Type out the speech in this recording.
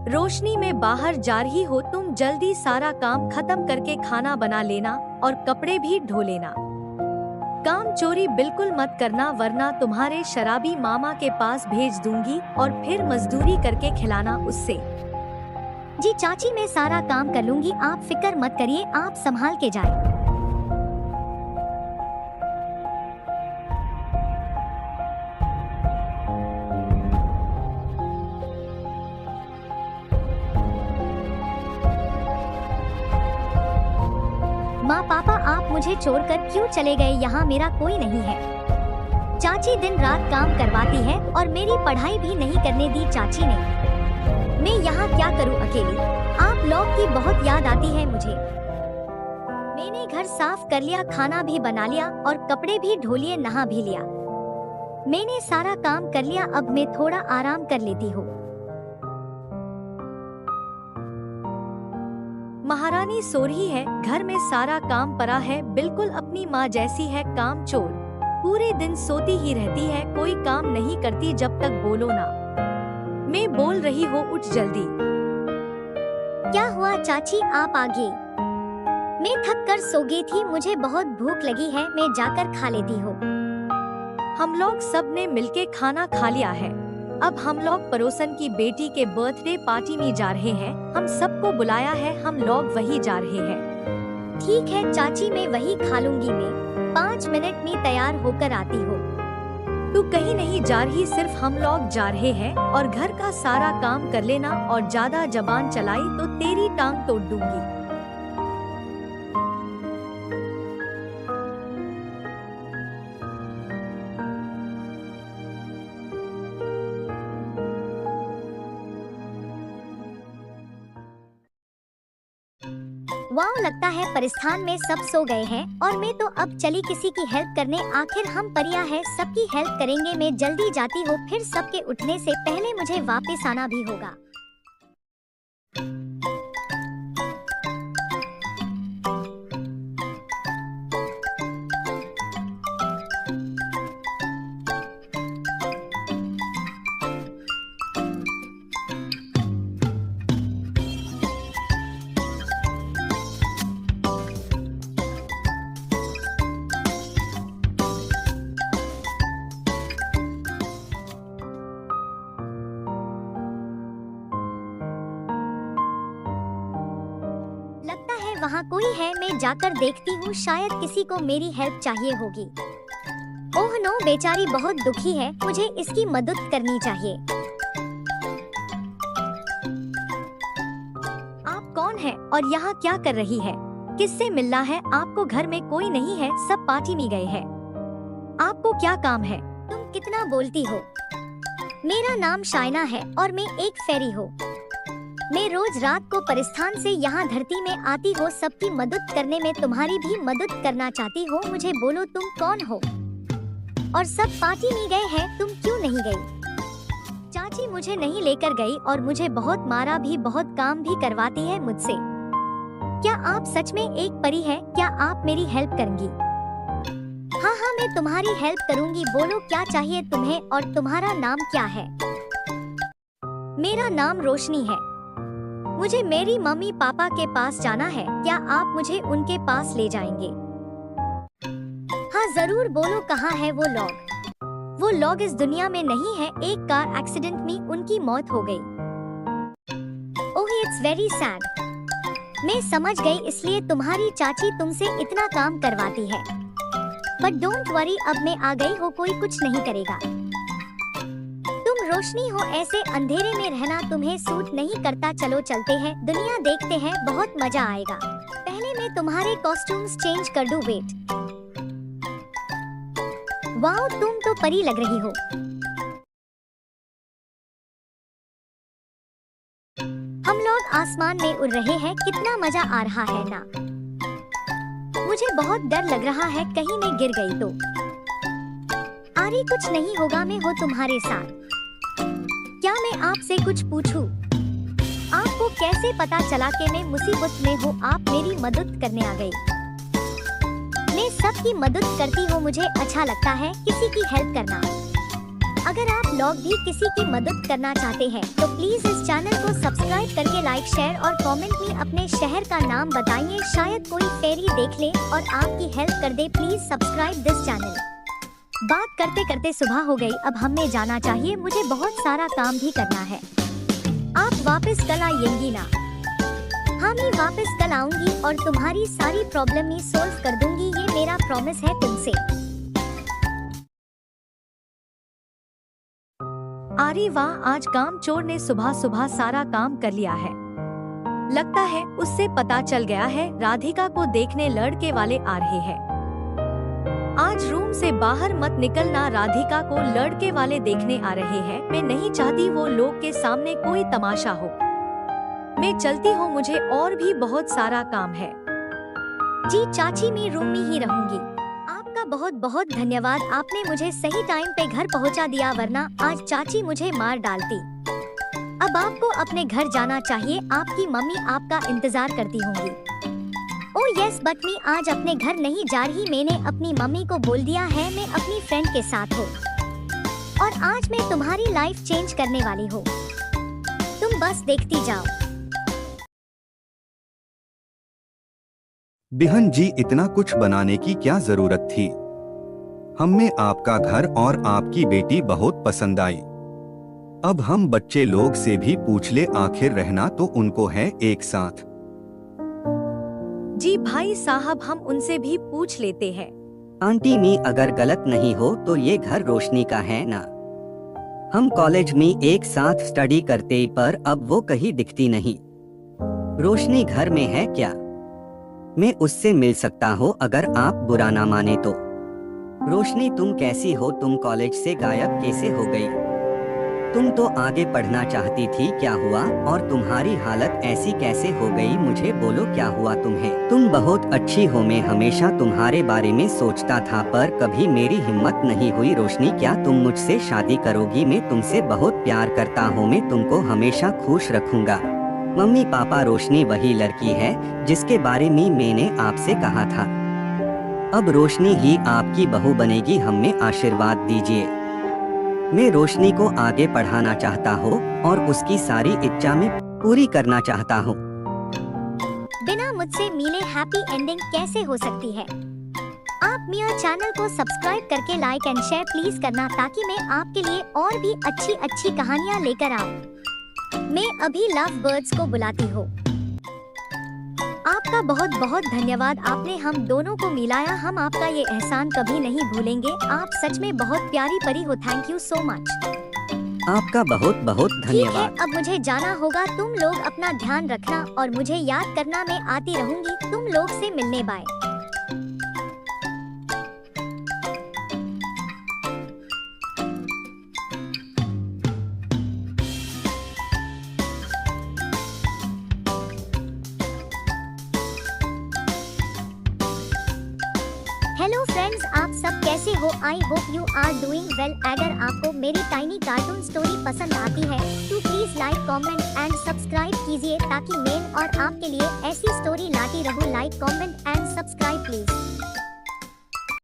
रोशनी में बाहर जा रही हो तुम, जल्दी सारा काम खत्म करके खाना बना लेना और कपड़े भी धो लेना। काम चोरी बिल्कुल मत करना वरना तुम्हारे शराबी मामा के पास भेज दूंगी और फिर मजदूरी करके खिलाना उससे। जी चाची, मैं सारा काम कर लूंगी, आप फिक्र मत करिए, आप संभाल के जाए। माँ पापा, आप मुझे छोड़कर क्यों चले गए? यहाँ मेरा कोई नहीं है। चाची दिन रात काम करवाती है और मेरी पढ़ाई भी नहीं करने दी चाची ने। मैं यहाँ क्या करूँ अकेली? आप लोग की बहुत याद आती है मुझे। मैंने घर साफ कर लिया, खाना भी बना लिया और कपड़े भी धो लिए, नहा भी लिया। मैंने सारा काम कर लिया, अब मैं थोड़ा आराम कर लेती हूँ। महारानी सो रही है, घर में सारा काम पड़ा है, बिल्कुल अपनी माँ जैसी है, काम चोर। पूरे दिन सोती ही रहती है, कोई काम नहीं करती जब तक बोलो ना। मैं बोल रही हूँ, उठ जल्दी। क्या हुआ चाची, आप आ गई? मैं थक कर सो गई थी, मुझे बहुत भूख लगी है, मैं जाकर खा लेती हूँ। हम लोग सब ने मिलके खाना खा लिया है। अब हम लोग पड़ोसन की बेटी के बर्थडे पार्टी में जा रहे हैं, हम सबको बुलाया है, हम लोग वही जा रहे हैं। ठीक है चाची, मैं वही खा लूंगी। मैं 5 मिनट में तैयार होकर आती हूँ। तू कहीं नहीं जा रही, सिर्फ हम लोग जा रहे हैं और घर का सारा काम कर लेना और ज्यादा जबान चलाई तो तेरी टांग तोड़ दूंगी। वाह, लगता है परिस्थान में सब सो गए हैं और मैं तो अब चली किसी की हेल्प करने। आखिर हम परियां हैं, सबकी हेल्प करेंगे। मैं जल्दी जाती हूँ, फिर सबके उठने से पहले मुझे वापस आना भी होगा। वहाँ कोई है, मैं जाकर देखती हूँ, शायद किसी को मेरी हेल्प चाहिए होगी। ओह नो, बेचारी बहुत दुखी है, मुझे इसकी मदद करनी चाहिए। आप कौन है और यहाँ क्या कर रही है? किससे मिलना है? आपको घर में कोई नहीं है, सब पार्टी में गए हैं। आपको क्या काम है? तुम कितना बोलती हो? मेरा नाम शाइना है और मैं एक फेरी हूँ। मैं रोज रात को परिस्थान से यहाँ धरती में आती हो, सबकी मदद करने में तुम्हारी भी मदद करना चाहती हो। मुझे बोलो तुम कौन हो? और सब पार्टी में गए हैं, तुम क्यों नहीं गई? चाची मुझे नहीं लेकर गई और मुझे बहुत मारा भी, बहुत काम भी करवाती है मुझसे। क्या आप सच में एक परी है? क्या आप मेरी हेल्प करेंगी? हाँ हाँ, मैं तुम्हारी हेल्प करूँगी। बोलो क्या चाहिए तुम्हें और तुम्हारा नाम क्या है? मेरा नाम रोशनी है। मुझे मेरी मम्मी पापा के पास जाना है, क्या आप मुझे उनके पास ले जाएंगे? हाँ जरूर, बोलो कहाँ है वो लोग? वो लोग इस दुनिया में नहीं है, एक कार एक्सीडेंट में उनकी मौत हो गई। Oh it's very sad. मैं समझ गई, इसलिए तुम्हारी चाची तुमसे इतना काम करवाती है। बट डोंट वरी, अब मैं आ गई हो, कोई कुछ नहीं करेगा। रोशनी हो, ऐसे अंधेरे में रहना तुम्हें सूट नहीं करता। चलो चलते हैं, दुनिया देखते हैं, बहुत मजा आएगा। पहले मैं तुम्हारे कॉस्ट्यूम्स चेंज कर दूं। वेट, वाओ तुम तो परी लग रही हो। हम लोग आसमान में उड़ रहे हैं, कितना मजा आ रहा है ना। मुझे बहुत डर लग रहा है, कहीं मैं गिर गई तो। अरे कुछ नहीं होगा, मैं हूँ तुम्हारे साथ। क्या मैं आपसे कुछ पूछूं? आपको कैसे पता चला कि मैं मुसीबत में हूँ? आप मेरी मदद करने आ गई। मैं सबकी मदद करती हूँ, मुझे अच्छा लगता है किसी की हेल्प करना। अगर आप लोग भी किसी की मदद करना चाहते हैं तो प्लीज इस चैनल को सब्सक्राइब सब्सक्राइब करके लाइक शेयर और कमेंट में अपने शहर का नाम बताइए, शायद कोई फेरी देख ले और आपकी हेल्प कर दे। Please subscribe this channel. बात करते करते सुबह हो गई, अब हमें जाना चाहिए, मुझे बहुत सारा काम भी करना है। आप वापस कल आएंगी ना? हाँ, मैं वापस कल आऊंगी और तुम्हारी सारी प्रॉब्लम ही सॉल्व कर दूंगी, ये मेरा प्रॉमिस है तुमसे। अरे वाह, आज काम चोर ने सुबह सुबह सारा काम कर लिया है। लगता है उससे पता चल गया है राधिका को देखने लड़के वाले आ रहे हैं। आज रूम से बाहर मत निकलना, राधिका को लड़के वाले देखने आ रहे हैं। मैं नहीं चाहती वो लोग के सामने कोई तमाशा हो। मैं चलती हूँ, मुझे और भी बहुत सारा काम है। जी चाची, मैं रूम में ही रहूंगी। आपका बहुत बहुत धन्यवाद, आपने मुझे सही टाइम पे घर पहुंचा दिया, वरना आज चाची मुझे मार डालती। अब आपको अपने घर जाना चाहिए, आपकी मम्मी आपका इंतजार करती होंगी। ओह यस, बट मैं आज अपने घर नहीं जा रही, मैंने अपनी मम्मी को बोल दिया है मैं अपनी फ्रेंड के साथ हूँ और आज मैं तुम्हारी लाइफ चेंज करने वाली हूँ, तुम बस देखती जाओ। बिहन जी, इतना कुछ बनाने की क्या जरूरत थी? हमें आपका घर और आपकी बेटी बहुत पसंद आई। अब हम बच्चे लोग से भी पूछ ले, आखिर रहना तो उनको है एक साथ। जी भाई साहब, हम उनसे भी पूछ लेते हैं। आंटी मी, अगर गलत नहीं हो तो ये घर रोशनी का है ना? हम कॉलेज में एक साथ स्टडी करते, पर अब वो कहीं दिखती नहीं। रोशनी घर में है क्या? मैं उससे मिल सकता हूँ अगर आप बुरा ना माने तो। रोशनी, तुम कैसी हो? तुम कॉलेज से गायब कैसे हो गई? तुम तो आगे पढ़ना चाहती थी, क्या हुआ? और तुम्हारी हालत ऐसी कैसे हो गई? मुझे बोलो, क्या हुआ तुम्हें? तुम बहुत अच्छी हो, मैं हमेशा तुम्हारे बारे में सोचता था, पर कभी मेरी हिम्मत नहीं हुई। रोशनी, क्या तुम मुझसे शादी करोगी? मैं तुमसे बहुत प्यार करता हूँ, मैं तुमको हमेशा खुश रखूंगा। मम्मी पापा, रोशनी वही लड़की है जिसके बारे में मैंने आपसे कहा था। अब रोशनी ही आपकी बहू बनेगी, हमें आशीर्वाद दीजिए। मैं रोशनी को आगे पढ़ाना चाहता हूँ और उसकी सारी इच्छा में पूरी करना चाहता हूँ। बिना मुझसे मिले हैप्पी एंडिंग कैसे हो सकती है? आप मेरा चैनल को सब्सक्राइब करके लाइक एंड शेयर प्लीज करना, ताकि मैं आपके लिए और भी अच्छी अच्छी कहानियाँ लेकर आऊँ। मैं अभी लव बर्ड्स को बुलाती हूँ। आपका बहुत बहुत धन्यवाद, आपने हम दोनों को मिलाया, हम आपका ये एहसान कभी नहीं भूलेंगे। आप सच में बहुत प्यारी परी हो, थैंक यू सो मच। आपका बहुत बहुत धन्यवाद। ठीक है, अब मुझे जाना होगा, तुम लोग अपना ध्यान रखना और मुझे याद करना, मैं आती रहूंगी तुम लोग से मिलने। बाय। हेलो फ्रेंड्स, आप सब कैसे हो? I hope you are doing well. अगर आपको मेरी टाइनी कार्टून स्टोरी पसंद आती है तो please like comment and subscribe कीजिए, ताकि मैं और आपके लिए ऐसी स्टोरी लाती रहूं। Like comment and subscribe please.